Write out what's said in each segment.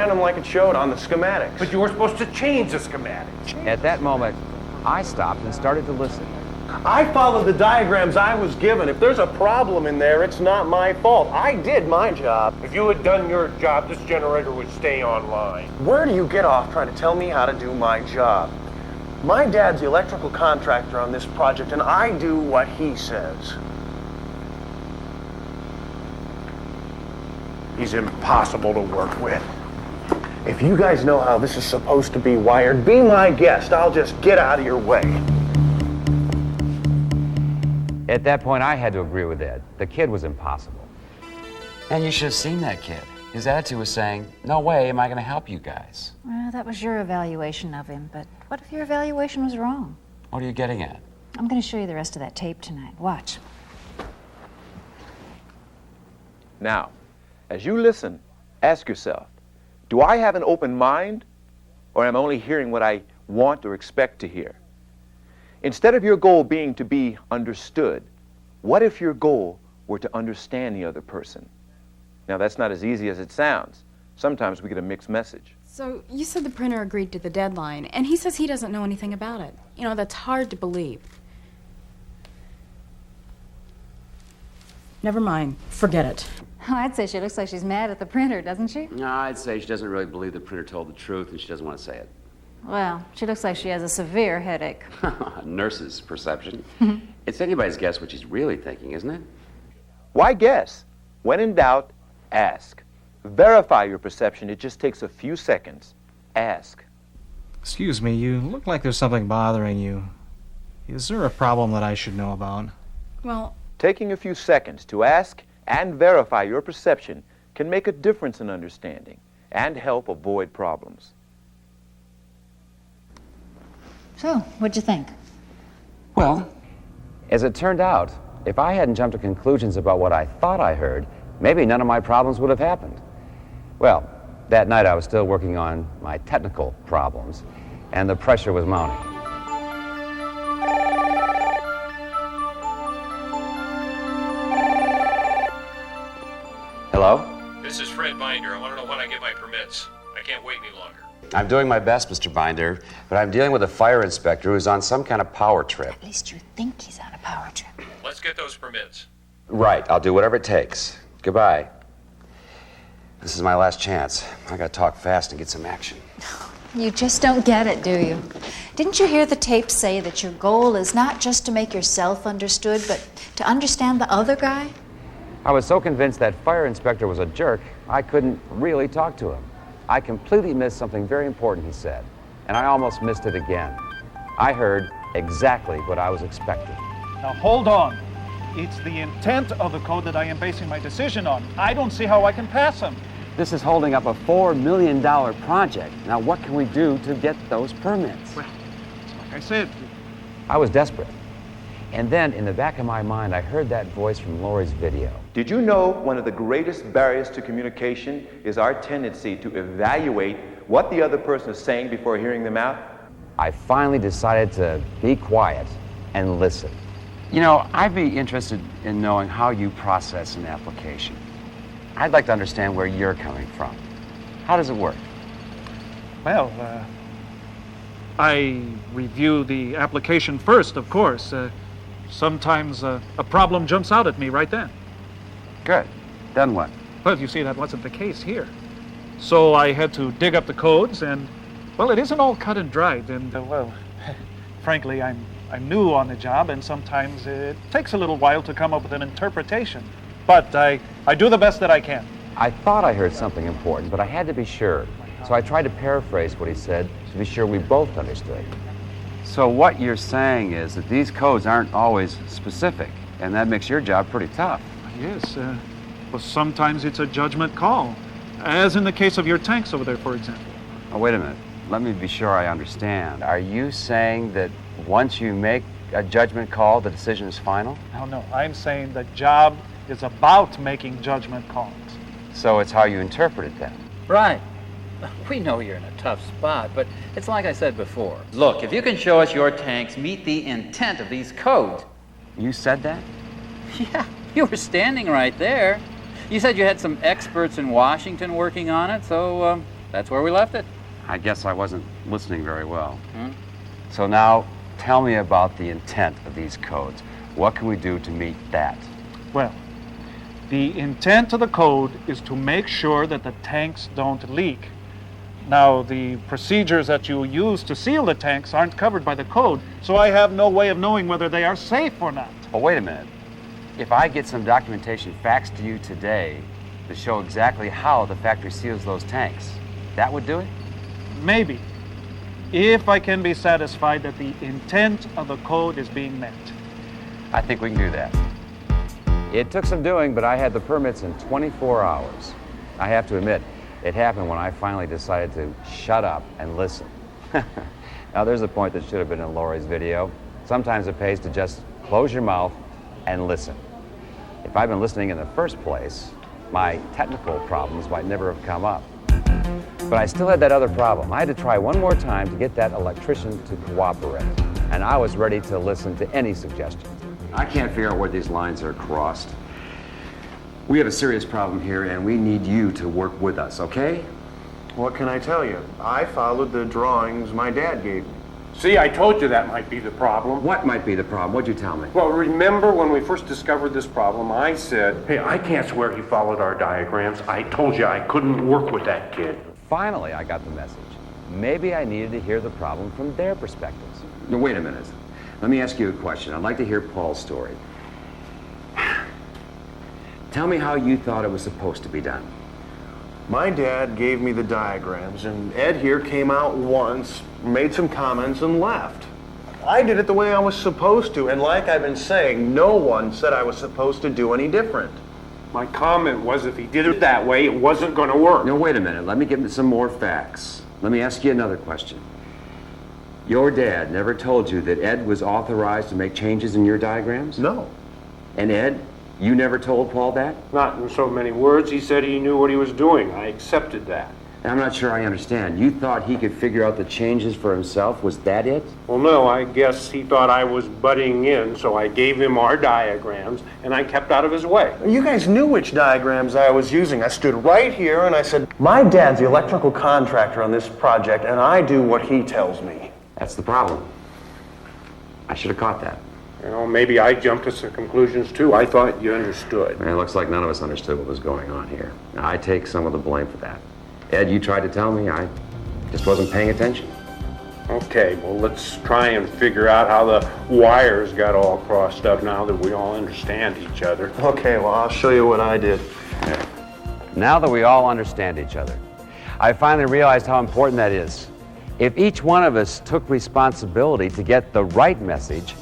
ran them like it showed on the schematics. But you were supposed to change the schematics. At that moment, I stopped and started to listen. I followed the diagrams I was given. If there's a problem in there, it's not my fault. I did my job. If you had done your job, this generator would stay online. Where do you get off trying to tell me how to do my job? My dad's the electrical contractor on this project, and I do what he says. He's impossible to work with. If you guys know how this is supposed to be wired, be my guest. I'll just get out of your way. At that point, I had to agree with Ed. The kid was impossible. And you should have seen that kid. His attitude was saying, no way am I going to help you guys. Well, that was your evaluation of him, but what if your evaluation was wrong? What are you getting at? I'm going to show you the rest of that tape tonight. Watch. Now, as you listen, ask yourself, do I have an open mind, or am I only hearing what I want or expect to hear? Instead of your goal being to be understood, what if your goal were to understand the other person? Now, that's not as easy as it sounds. Sometimes we get a mixed message. So, you said the printer agreed to the deadline, and he says he doesn't know anything about it. You know, that's hard to believe. Never mind. Forget it. Oh, I'd say she looks like she's mad at the printer, doesn't she? No, I'd say she doesn't really believe the printer told the truth, and she doesn't want to say it. Well, she looks like she has a severe headache. Nurse's perception. It's anybody's guess what she's really thinking, isn't it? Why guess? When in doubt, ask. Verify your perception. It just takes a few seconds. Ask. Excuse me, you look like there's something bothering you. Is there a problem that I should know about? Well, Taking a few seconds to ask and verify your perception can make a difference in understanding and help avoid problems. So, what'd you think? Well, As it turned out, if I hadn't jumped to conclusions about what I thought I heard, maybe none of my problems would have happened. Well, that night I was still working on my technical problems, and the pressure was mounting. Hello? This is Fred Binder. I want to know when I get my permits. I can't wait any longer. I'm doing my best, Mr. Binder, but I'm dealing with a fire inspector who's on some kind of power trip. At least you think he's on a power trip. Let's get those permits. Right, I'll do whatever it takes. Goodbye. This is my last chance. I gotta talk fast and get some action. You just don't get it, do you? Didn't you hear the tape say that your goal is not just to make yourself understood, but to understand the other guy? I was so convinced that fire inspector was a jerk, I couldn't really talk to him. I completely missed something very important he said, and I almost missed it again. I heard exactly what I was expecting. Now hold on. It's the intent of the code that I am basing my decision on. I don't see how I can pass him. This is holding up a $4 million project. Now what can we do to get those permits? Well, like I said, I was desperate. And then, in the back of my mind, I heard that voice from Lori's video. Did you know one of the greatest barriers to communication is our tendency to evaluate what the other person is saying before hearing them out? I finally decided to be quiet and listen. You know, I'd be interested in knowing how you process an application. I'd like to understand where you're coming from. How does it work? well, I review the application first, of course. Sometimes a problem jumps out at me right then. Good. Then what? Well, you see, that wasn't the case here. So I had to dig up the codes, and, well, it isn't all cut and dried. And, well, frankly, I'm new on the job, and sometimes it takes a little while to come up with an interpretation. But I do the best that I can. I thought I heard something important, but I had to be sure. So I tried to paraphrase what he said to be sure we both understood. So what you're saying is that these codes aren't always specific, and that makes your job pretty tough. Yes, well, sometimes it's a judgment call, as in the case of your tanks over there, for example. Oh, wait a minute. Let me be sure I understand. Are you saying that once you make a judgment call, the decision is final? No, I'm saying the job is about making judgment calls. So it's how you interpret it then? Right. We know you're in a tough spot, but it's like I said before. Look, if you can show us your tanks meet the intent of these codes. You said that? Yeah, you were standing right there. You said you had some experts in Washington working on it, so That's where we left it. I guess I wasn't listening very well. Hmm? So now, tell me about the intent of these codes. What can we do to meet that? Well, the intent of the code is to make sure that the tanks don't leak. Now, the procedures that you use to seal the tanks aren't covered by the code, so I have no way of knowing whether they are safe or not. Well, wait a minute. If I get some documentation faxed to you today to show exactly how the factory seals those tanks, that would do it? Maybe, if I can be satisfied that the intent of the code is being met. I think we can do that. It took some doing, but I had the permits in 24 hours. I have to admit, it happened when I finally decided to shut up and listen. Now, there's a point that should have been in Lori's video. Sometimes it pays to just close your mouth and listen. If I'd been listening in the first place, my technical problems might never have come up. But I still had that other problem. I had to try one more time to get that electrician to cooperate. And I was ready to listen to any suggestion. I can't figure out where these lines are crossed. We have a serious problem here, and we need you to work with us, okay? What can I tell you? I followed the drawings my dad gave me. See, I told you that might be the problem. What might be the problem? What'd you tell me? Well, remember when we first discovered this problem, I said, hey, I can't swear he followed our diagrams. I told you I couldn't work with that kid. Finally, I got the message. Maybe I needed to hear the problem from their perspectives. Now, wait a minute. Let me ask you a question. I'd like to hear Paul's story. Tell me how you thought it was supposed to be done. My dad gave me the diagrams, and Ed here came out once, made some comments, and left. I did it the way I was supposed to, and like I've been saying, no one said I was supposed to do any different. My comment was if he did it that way, it wasn't going to work. No, wait a minute. Let me give him some more facts. Let me ask you another question. Your dad never told you that Ed was authorized to make changes in your diagrams? No. And Ed, you never told Paul that? Not in so many words. He said he knew what he was doing. I accepted that. I'm not sure I understand. You thought he could figure out the changes for himself? Was that it? Well, no, I guess he thought I was butting in, so I gave him our diagrams, and I kept out of his way. You guys knew which diagrams I was using. I stood right here and I said, my dad's the electrical contractor on this project, and I do what he tells me. That's the problem. I should have caught that. You know, maybe I jumped to some conclusions, too. I thought you understood. It looks like none of us understood what was going on here. Now, I take some of the blame for that. Ed, you tried to tell me. I just wasn't paying attention. Okay, well, let's try and figure out how the wires got all crossed up now that we all understand each other. Okay, well, I'll show you what I did. Now that we all understand each other, I finally realized how important that is. If each one of us took responsibility to get the right message,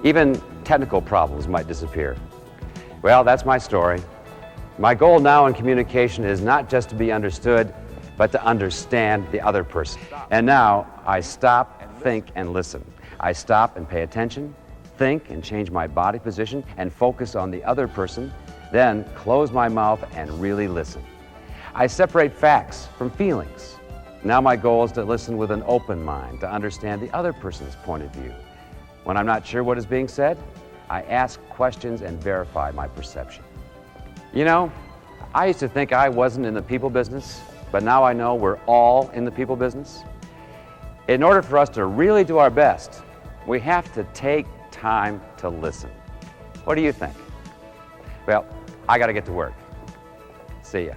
even technical problems might disappear. Well, that's my story. My goal now in communication is not just to be understood, but to understand the other person. And now I stop, think, and listen. I stop and pay attention, think and change my body position, and focus on the other person, then close my mouth and really listen. I separate facts from feelings. Now my goal is to listen with an open mind, to understand the other person's point of view. When I'm not sure what is being said, I ask questions and verify my perception. You know, I used to think I wasn't in the people business, but now I know we're all in the people business. In order for us to really do our best, we have to take time to listen. What do you think? Well, I got to get to work. See ya.